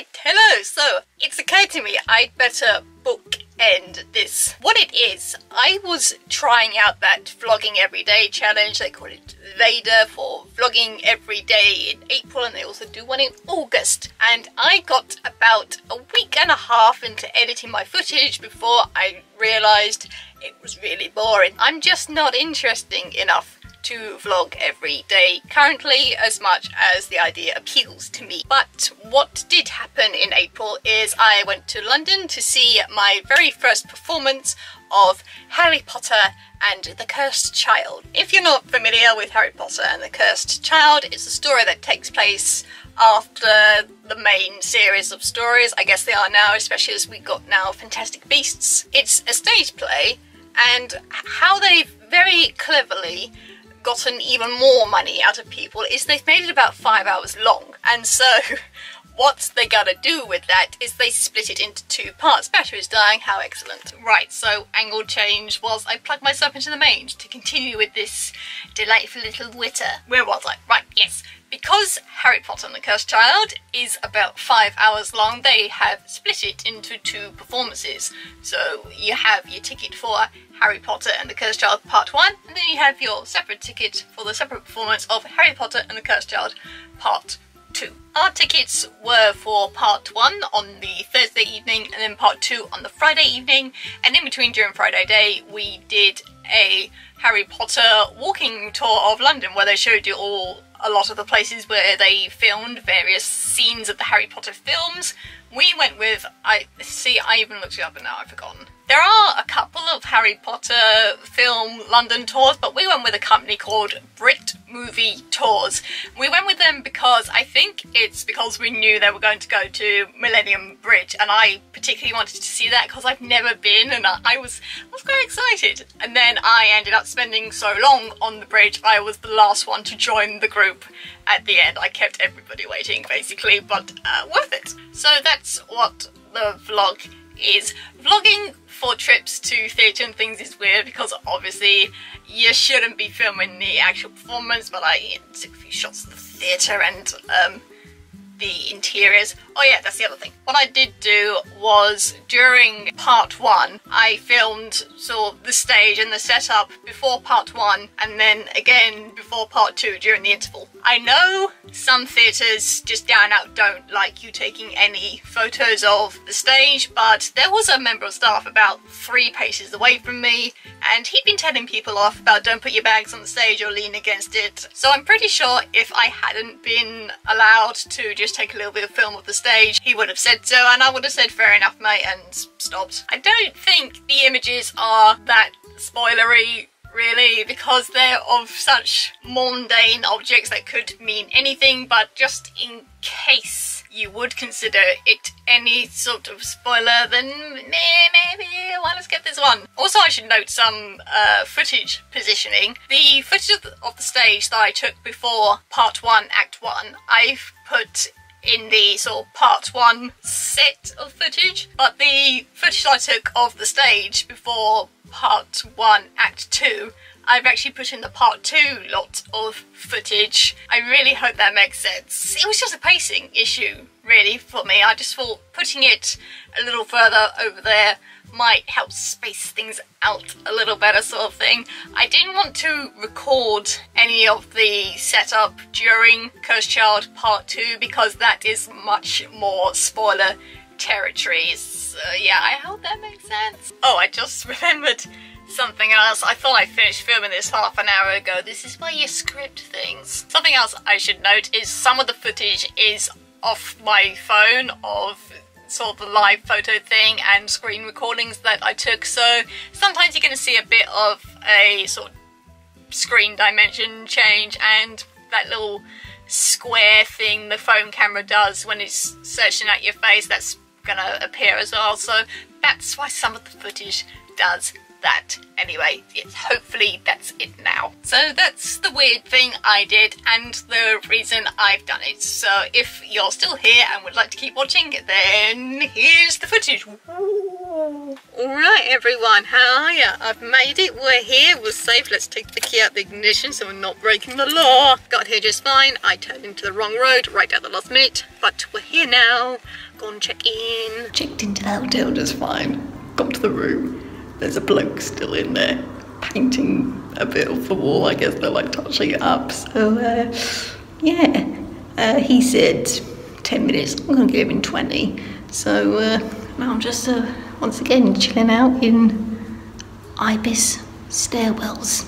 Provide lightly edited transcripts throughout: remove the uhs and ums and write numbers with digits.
Right, hello. So it's occurred to me I'd better bookend this. What it is, I was trying out that vlogging everyday challenge. They call it VJW for vlogging every day in April, and they also do one in August. And I got about a week and a half into editing my footage before I realised it was really boring. I'm just not interesting enough to vlog every day currently as much as the idea appeals to me. But what did happen in April is I went to London to see my very first performance of Harry Potter and the Cursed Child. If you're not familiar with Harry Potter and the Cursed Child, it's a story that takes place after the main series of stories. I guess they are now, especially as we got now Fantastic Beasts. It's a stage play, and how they've very cleverly gotten even more money out of people is they've made it about 5 hours long, and so what they gotta do with that is they split it into two parts. Battery's dying, how excellent. Right, so angle change was I plugged myself into the main to continue with this delightful little witter. Where was I? Right, yes. Because Harry Potter and the Cursed Child is about 5 hours long, they have split it into two performances. So you have your ticket for Harry Potter and the Cursed Child Part 1, and then you have your separate ticket for the separate performance of Harry Potter and the Cursed Child Part 2. Our tickets were for Part 1 on the Thursday evening and then Part 2 on the Friday evening, and in between during Friday day we did a Harry Potter walking tour of London where they showed you a lot of the places where they filmed various scenes of the Harry Potter films. We went with, I even looked it up and now I've forgotten. There are a couple of Harry Potter film London tours, but we went with a company called Brit Movie Tours. We went with them because I think it's because we knew they were going to go to Millennium Bridge, and I particularly wanted to see that because I've never been, and I was quite excited. And then I ended up spending so long on the bridge, I was the last one to join the group at the end. I kept everybody waiting basically, but worth it. So that's what the vlog is. Vlogging for trips to theatre and things is weird because obviously you shouldn't be filming the actual performance, but I took a few shots of the theatre and the interiors. Oh yeah, that's the other thing. What I did do was during Part 1 I filmed sort of the stage and the setup before Part 1 and then again before Part 2 during the interval. I know some theatres just down out don't like you taking any photos of the stage, but there was a member of staff about 3 paces away from me and he'd been telling people off about don't put your bags on the stage or lean against it. So I'm pretty sure if I hadn't been allowed to just take a little bit of film of the stage, he would have said so, and I would have said fair enough mate and stopped. I don't think the images are that spoilery really, because they're of such mundane objects that could mean anything, but just in case you would consider it any sort of spoiler, then maybe well, let's get this one. Also, I should note some footage positioning. The footage of the stage that I took before Part 1, Act 1, I've put in the sort of Part 1 set of footage, but the footage I took of the stage before Part 1, Act 2, I've actually put in the Part 2 lot of footage. I really hope that makes sense. It was just a pacing issue, really, for me. I just thought putting it a little further over there might help space things out a little better, sort of thing. I didn't want to record any of the setup during Cursed Child Part 2 because that is much more spoiler territory. So yeah, I hope that makes sense. Oh, I just remembered something else. I thought I finished filming this half an hour ago. This is where you script things. Something else I should note is some of the footage is off my phone of sort of the live photo thing and screen recordings that I took, so sometimes you're going to see a bit of a sort of screen dimension change and that little square thing the phone camera does when it's searching at your face, that's going to appear as well, so that's why some of the footage does that. Anyway, yes, hopefully that's it now. So that's the weird thing I did and the reason I've done it. So if you're still here and would like to keep watching, then here's the footage. Alright everyone, how are ya? I've made it, we're here, we're safe. Let's take the key out the ignition so we're not breaking the law. Got here just fine. I turned into the wrong road right at the last minute, but we're here now. go and check in. Checked into the hotel just fine. Got to the room. There's a bloke still in there, painting a bit of the wall. I guess they're like touching it up. So, yeah. He said 10 minutes. I'm gonna give him 20. So, now I'm just, once again, chilling out in Ibis stairwells.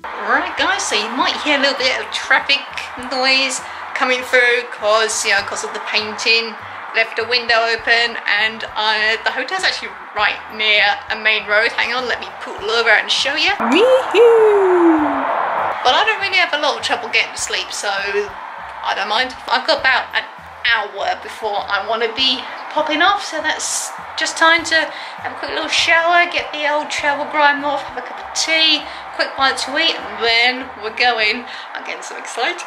Alright guys, so you might hear a little bit of traffic noise coming through because, you know, because of the painting. Left a window open, and the hotel's actually right near a main road. Hang on, let me pull over and show you. Woohoo! But I don't really have a lot of trouble getting to sleep, so I don't mind. I've got about an hour before I want to be popping off, so that's just time to have a quick little shower, get the old travel grime off, have a cup of tea, quick bite to eat, and then we're going. I'm getting so excited.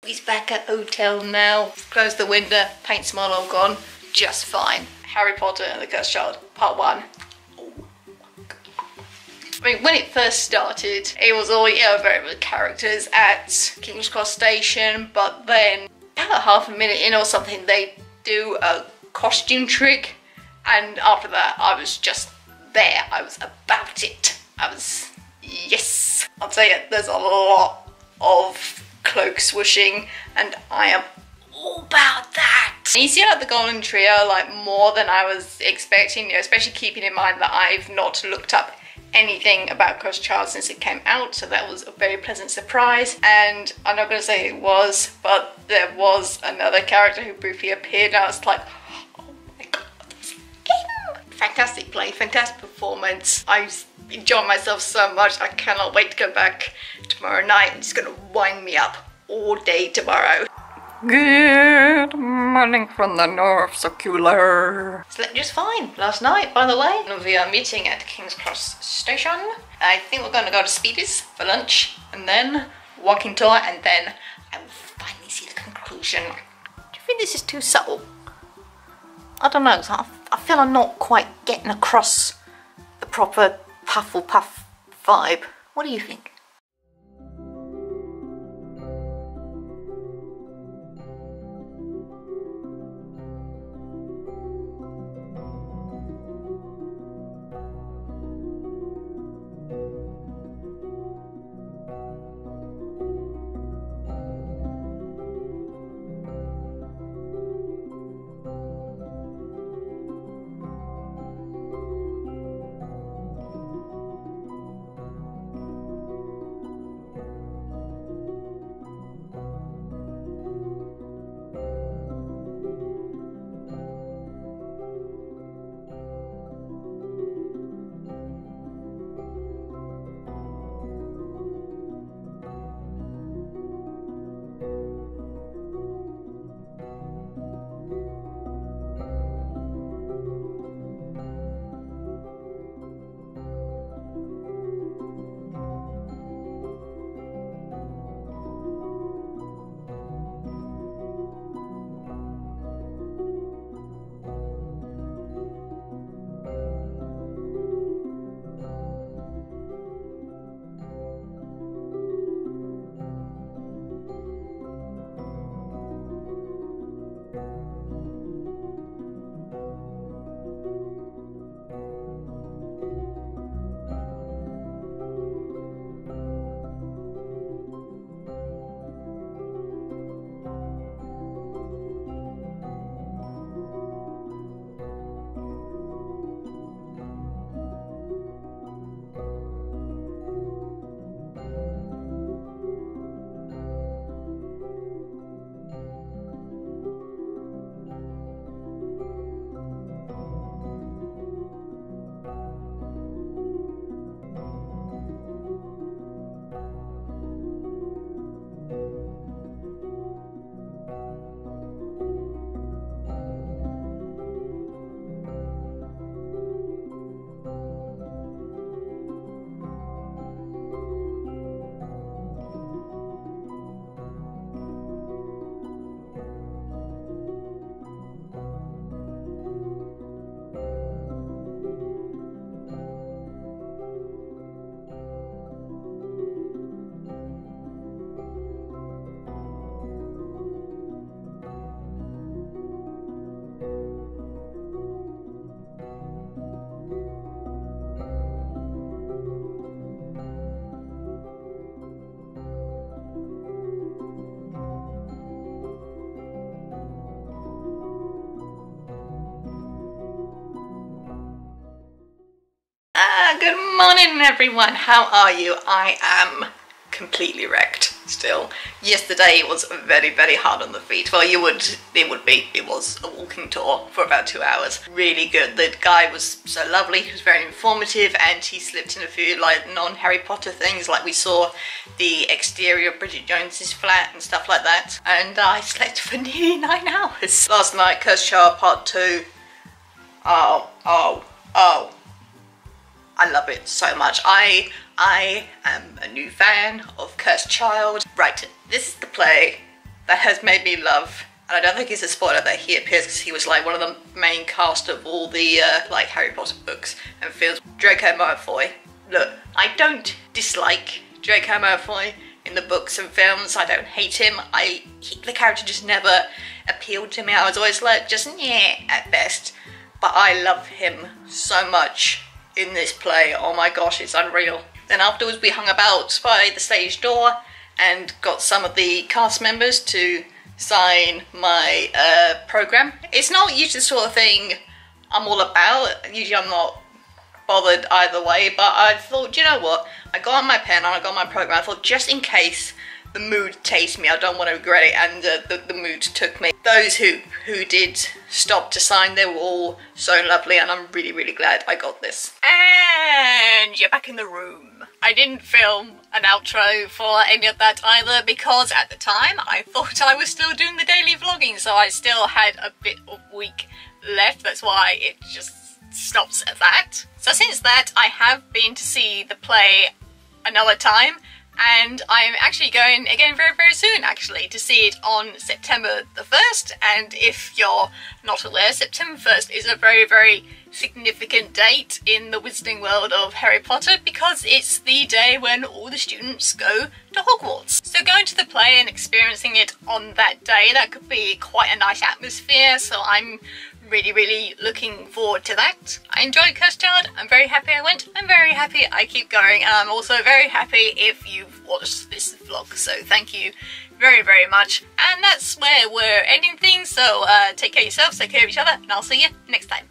He's back at hotel now. Close the window, paint smell all gone. Just fine. Harry Potter and the Cursed Child, part 1. I mean, when it first started, it was all, you know, very good characters at King's Cross Station, but then about half a minute in or something, they do a costume trick, and after that, I was just there. I was about it. I was, yes. I'll tell you, there's a lot of cloak swooshing, and I am all about that. And you see like the Golden Trio like more than I was expecting, you know, especially keeping in mind that I've not looked up anything about Cursed Child since it came out, so that was a very pleasant surprise. And I'm not going to say it was, but there was another character who briefly appeared, and I was like, oh my god, that's him! Fantastic play, fantastic performance. I enjoyed myself so much. I cannot wait to go back tomorrow night. It's going to wind me up all day tomorrow. Good morning from the North Circular. Slept just fine last night, by the way. We are meeting at King's Cross Station. I think we're going to go to Speedy's for lunch, and then walking tour, and then I will finally see the conclusion. Do you think this is too subtle? I don't know, I feel I'm not quite getting across the proper Pufflepuff vibe. What do you think? Good morning everyone, how are you? I am completely wrecked still. Yesterday was very, very hard on the feet. Well, it was a walking tour for about 2 hours. Really good. The guy was so lovely, he was very informative, and he slipped in a few like non-Harry Potter things, like we saw the exterior of Bridget Jones's flat and stuff like that. And I slept for nearly 9 hours. Last night, Cursed Child Part 2. Oh. I love it so much. I am a new fan of Cursed Child. Right, this is the play that has made me love, and I don't think it's a spoiler that he appears because he was like one of the main cast of all the like Harry Potter books and films. Draco Malfoy. Look, I don't dislike Draco Malfoy in the books and films. I don't hate him. The character just never appealed to me. I was always like, just yeah at best. But I love him so much in this play. Oh my gosh, it's unreal. Then afterwards we hung about by the stage door and got some of the cast members to sign my programme. It's not usually the sort of thing I'm all about. Usually I'm not bothered either way, but I thought, you know what? I got on my pen and I got my programme. I thought, just in case the mood takes me, I don't want to regret it, and the mood took me. Those who did stop to sign, they were all so lovely, and I'm really, really glad I got this. And you're back in the room. I didn't film an outro for any of that either, because at the time I thought I was still doing the daily vlogging, so I still had a bit of week left. That's why it just stops at that. So since that, I have been to see the play another time, and I'm actually going again very, very soon actually to see it on September the 1st. And if you're not aware, September 1st is a very, very significant date in the wizarding world of Harry Potter, because it's the day when all the students go to Hogwarts. So going to the play and experiencing it on that day, that could be quite a nice atmosphere, so I'm really, really looking forward to that. I enjoyed Cursed Child. I'm very happy I went. I'm very happy I keep going, and I'm also very happy if you've watched this vlog, so thank you very, very much. And that's where we're ending things, so take care of yourselves, take care of each other, and I'll see you next time.